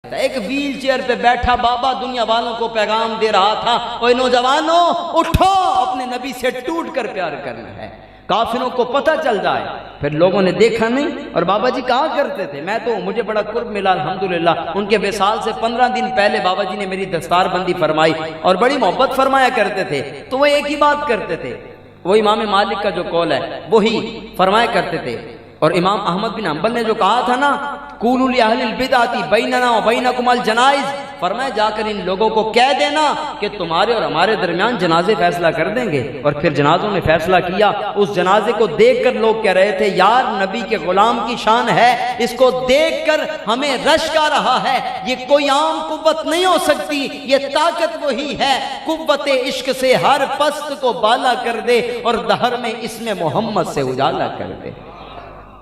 ایک wheel chair پہ بیٹھا بابا دنیا والوں کو پیغام دے رہا تھا، اوے نوجوانوں اٹھو، اپنے نبی سے ٹوٹ کر پیار کرنا ہے۔ کافروں کو پتہ چل جائے، پھر لوگوں نے دیکھا نہیں۔ اور بابا جی کہا کرتے تھے، مجھے بڑا قرب ملا الحمدللہ، ان کے وصال سے 15 دن پہلے بابا جی نے میری دستار بندی فرمائی اور بڑی محبت فرمایا کرتے تھے۔ تو وہ ایک ہی بات کرتے تھے، وہ امام مالک کا جو قول ہے وہی فرمایا کرتے تھے۔ اور امام احمد بن حنبل نے جو کہا تھا نا، قولوا لأہل البدعۃ بیننا وبینکم الجنائز، فرمایا جا کر ان لوگوں کو کہہ دینا کہ تمہارے اور ہمارے درمیان جنازے فیصلہ کر دیں گے۔ اور پھر جنازوں نے فیصلہ کیا۔ اس جنازے کو دیکھ کر لوگ کہہ رہے تھے، یار نبی کے غلام کی شان ہے، اس کو دیکھ کر ہمیں رشک آ رہا ہے، یہ کوئی عام قوت نہیں ہو سکتی، یہ طاقت وہی ہے، قوت عشق سے ہر پست کو بالا کر دے اور دہر میں اسم محمد سے اجالا کر دے۔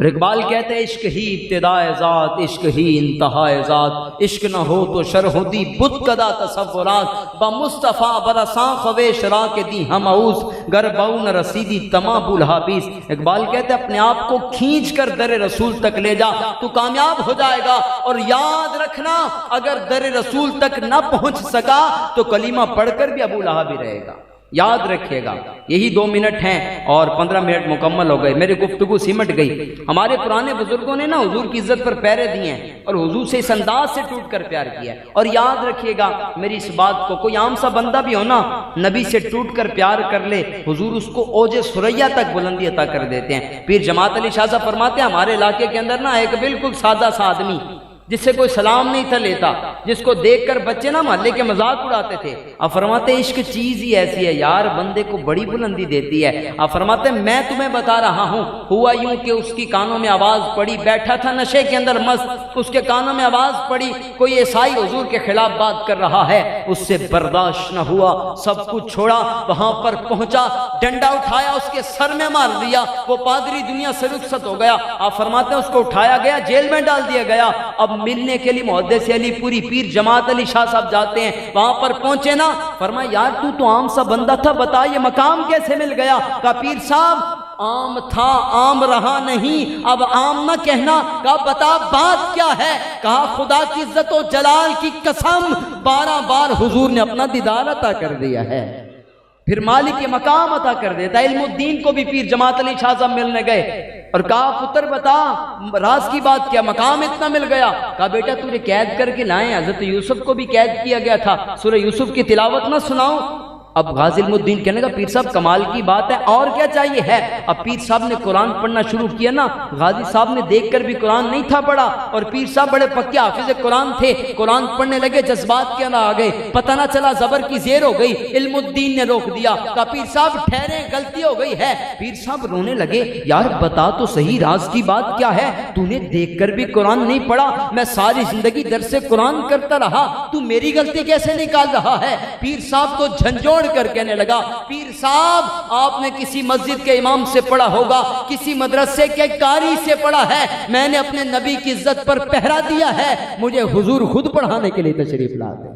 اقبال کہتے ہیں، عشق ہی ابتدائے ذات، عشق ہی انتہائے ذات، عشق نہ ہو تو شرح دی بت کدا تصورات، با مصطفیٰ برساں خویش را کے دی ہم اوز، گر بہو نہ رسیدی تمام بلحابیز۔ اقبال کہتے ہیں، اپنے آپ کو کھینچ کر در رسول تک لے جا، تو کامیاب ہو جائے گا۔ اور یاد رکھنا، اگر در رسول تک نہ پہنچ سکا تو کلمہ پڑھ کر بھی ابو لہب ہی رہے گا۔ یاد رکھیے گا، یہی 2 منٹ ہیں اور 15 منٹ مکمل ہو گئے، میری گفتگو سمٹ گئی۔ ہمارے پرانے بزرگوں نے نا حضور کی عزت پر پہرے دیے ہیں اور حضور سے اس انداز سے ٹوٹ کر پیار کیا ہے۔ اور یاد رکھیے گا میری اس بات کو، کوئی عام سا بندہ بھی ہو نا، نبی سے ٹوٹ کر پیار کر لے، حضور اس کو اوج ثریا تک بلندی عطا کر دیتے ہیں۔ پیر جماعت علی شاہ صاحب فرماتے ہیں، ہمارے علاقے کے اندر نا ایک بالکل سادہ سا آدمی جس سے کوئی سلام نہیں تھا لیتا، جس کو دیکھ کر بچے نا محلے کے مذاق اڑاتے تھے۔ آپ فرماتے ہیں عشق چیز ہی ایسی ہے یار، بندے کو بڑی بلندی دیتی ہے۔ آپ فرماتے ہیں میں تمہیں بتا رہا ہوں، ہوا یوں کہ اس کی کانوں میں آواز پڑی، بیٹھا تھا نشے کے اندر مست، اس کے کانوں میں آواز پڑی، کوئی عیسائی حضور کے خلاف بات کر رہا ہے، اس سے برداشت نہ ہوا، سب کچھ چھوڑا، وہاں پر پہنچا، ڈنڈا اٹھایا، اس کے سر میں مار دیا، وہ پادری دنیا سے رخصت ہو گیا۔ آپ فرماتے ہیں اس کو اٹھایا گیا، جیل میں ڈال دیا گیا۔ اب ملنے کے لیے محدث علی پوری پیر جماعت علی شاہ صاحب جاتے ہیں، وہاں پر پہنچے نا، فرمایا یار تو عام سا بندہ تھا، بتا یہ مقام کیسے مل گیا؟ کہا پیر صاحب عام تھا، عام رہا نہیں، اب عام نہ کہنا۔ کہا بتا بات کیا ہے؟ کہا خدا کی عزت و جلال کی قسم 12 بار حضور نے اپنا دیدار عطا کر دیا ہے، پھر مالک کے مقام عطا کر دیتا۔ علم الدین کو بھی پیر جماعت علی شاہ صاحب ملنے گئے اور کہا پتر بتا راز کی بات کیا، مقام اتنا مل گیا؟ کہا بیٹا تجھے قید کر کے لائیں، حضرت یوسف کو بھی قید کیا گیا تھا، سورہ یوسف کی تلاوت نہ سناؤں؟ اب غازی علم الدین کہنے لگا پیر صاحب کمال کی بات ہے، اور کیا چاہیے ہے؟ اب پیر صاحب نے قرآن پڑھنا شروع کیا نا، غازی صاحب نے دیکھ کر بھی قرآن نہیں تھا پڑھا، اور پیر صاحب بڑے پکے حافظ قرآن تھے، قرآن پڑھنے لگے، جذبات کے اندر آ گئے، پتہ نہ چلا زبر کی زیر ہو گئی، علم الدین نے روک دیا، کہا پیر صاحب ٹھہرے، غلطی ہو گئی ہے۔ پیر صاحب رونے لگے، یار بتا تو صحیح راز کی بات کیا ہے؟ تو نے دیکھ کر بھی قرآن نہیں پڑھا، میں ساری زندگی درس قرآن کرتا رہا، تو میری غلطی کیسے نکال رہا ہے؟ پیر صاحب کو جھنجھوڑ کر کہنے لگا، پیر صاحب آپ نے کسی مسجد کے امام سے پڑھا ہوگا، کسی مدرسے کے قاری سے پڑھا ہے، میں نے اپنے نبی کی عزت پر پہرا دیا ہے، مجھے حضور خود پڑھانے کے لیے تشریف لا دے۔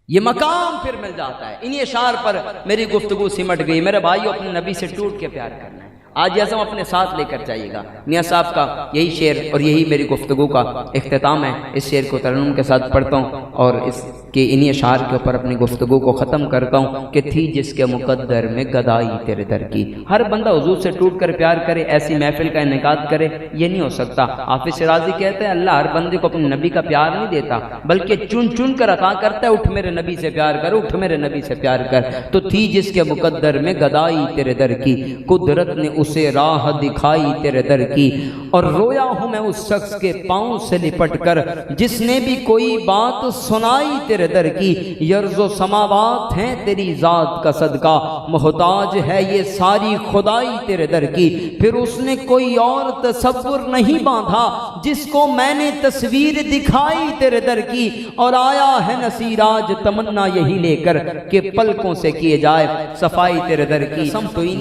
یہ مقام پھر مل جاتا ہے۔ انہی اشعار پر میری گفتگو سمٹ گئی۔ میرے بھائیو اپنے نبی سے ٹوٹ کے پیار کرنا ہے، آج یہ اعظم اپنے ساتھ لے کر جائیے گا۔ میاں صاحب کا یہی شعر اور یہی میری گفتگو کا اختتام ہے، اس شعر کو ترنم کے ساتھ پڑھتا ہوں اور اس کے انہی اشعار کے اوپر اپنی گفتگو کو ختم کرتا ہوں کہ تھی جس کے مقدر میں گدائی تیرے در کی۔ ہر بندہ حضور سے ٹوٹ کر پیار کرے، ایسی محفل کا انعقاد کرے، یہ نہیں ہو سکتا۔ حافظ شیرازی کہتے ہیں اللہ ہر بندے کو اپنے نبی کا پیار نہیں دیتا بلکہ چن چن کر عطا کرتا ہے، اٹھ میرے نبی سے پیار کر، اٹھ میرے نبی سے پیار کر۔ تو تھی جس کے مقدر میں گدائی تیرے در کی، قدرت نے اسے راہ دکھائی تیرے در کی، اور رویا ہوں میں اس شخص کے پاؤں سے لپٹ کر جس نے بھی کوئی بات سنائی تیرے در کی۔ یرز و سماوات ہیں تیری ذات کا صدقہ، محتاج ہے یہ ساری خدائی تیرے در کی۔ پھر اس نے کوئی اور تصور نہیں باندھا جس کو میں نے تصویر دکھائی تیرے در کی، اور آیا ہے نصیر آج تمنا یہی لے کر کہ پلکوں سے کیے جائے صفائی تیرے در کی۔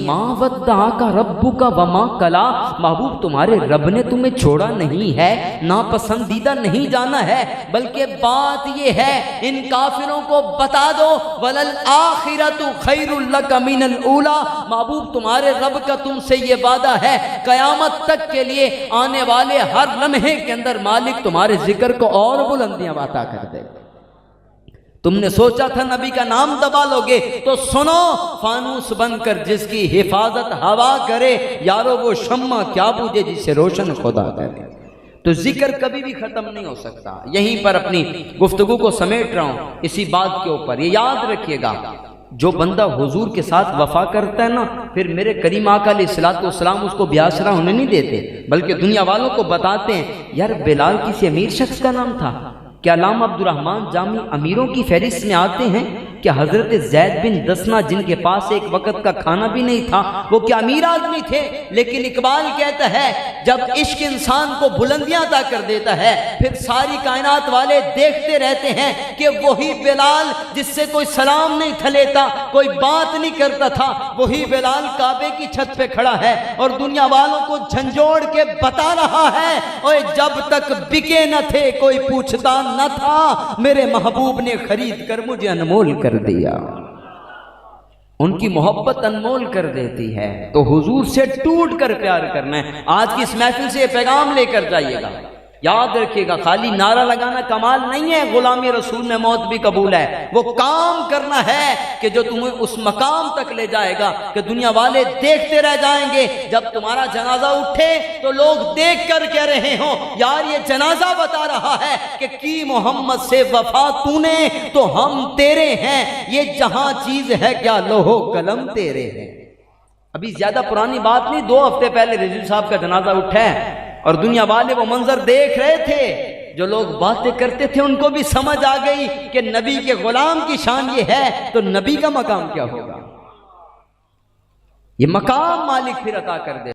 ما ودعک ربک وما کلا، محبوب تمہارے رب نے تمہیں چھوڑا نہیں ہے، ناپسندیدہ نہیں جانا ہے، بلکہ بات یہ ہے ان کافروں کو بتا دو وَلَلْآخِرَةُ خَيْرٌ لَكَ مِنَ الْأُولَىٰ، محبوب تمہارے رب کا تم سے یہ وعدہ ہے قیامت تک کے لیے آنے والے ہر لمحے کے اندر مالک تمہارے ذکر کو اور بلندیاں عطا کر دے گا۔ تم نے سوچا تھا نبی کا نام دبا لو گے، تو سنو، فانوس بن کر جس کی حفاظت ہوا کرے، یارو وہ شمع کیا بوجھے جسے روشن خدا کرے۔ تو ذکر کبھی بھی ختم نہیں ہو سکتا۔ یہیں پر اپنی گفتگو کو سمیٹ رہا ہوں اسی بات کے اوپر، یہ یاد رکھیے گا، جو بندہ حضور کے ساتھ وفا کرتا ہے نا، پھر میرے کریم آقا علیہ الصلوۃ والسلام اس کو بیاسرا ہونے نہیں دیتے، بلکہ دنیا والوں کو بتاتے ہیں یار بلال کسی امیر شخص کا نام تھا کیا؟ علامہ عبدالرحمن جامی امیروں کی فہرست میں آتے ہیں کہ حضرت زید بن دسنا جن کے پاس ایک وقت کا کھانا بھی نہیں تھا، وہ کیا امیر آدمی تھے؟ لیکن اقبال کہتا ہے جب عشق انسان کو بلندیاں عطا کر دیتا ہے، پھر ساری کائنات والے دیکھتے رہتے ہیں کہ وہی بلال جس سے کوئی سلام نہیں تھا لیتا، کوئی بات نہیں کرتا تھا، وہی بلال کعبے کی چھت پہ کھڑا ہے اور دنیا والوں کو جھنجھوڑ کے بتا رہا ہے اوے جب تک بکے نہ تھے کوئی پوچھتا نہ تھا، میرے محبوب نے خرید کر مجھے انمول کر دیا۔ ان کی محبت انمول کر دیتی ہے، تو حضور سے ٹوٹ کر پیار کرنا ہے۔ آج کی اس محفل سے یہ پیغام لے کر جائیے گا، یاد رکھیے گا، خالی نعرہ لگانا کمال نہیں ہے، غلامی رسول میں موت بھی قبول ہے، وہ کام کرنا ہے کہ جو تمہیں اس مقام تک لے جائے گا کہ دنیا والے دیکھتے رہ جائیں گے، جب تمہارا جنازہ اٹھے تو لوگ دیکھ کر کہہ رہے ہوں یار یہ جنازہ بتا رہا ہے کہ کی محمد سے وفا تو نے تو ہم تیرے ہیں، یہ جہاں چیز ہے کیا لوح و قلم تیرے ہیں۔ ابھی زیادہ پرانی بات نہیں، 2 ہفتے پہلے رضوی صاحب کا جنازہ اٹھا ہے اور دنیا والے وہ منظر دیکھ رہے تھے، جو لوگ باتیں کرتے تھے ان کو بھی سمجھ آ گئی کہ نبی کے غلام کی شان یہ ہے تو نبی کا مقام کیا ہوگا۔ یہ مقام مالک پھر عطا کر دے۔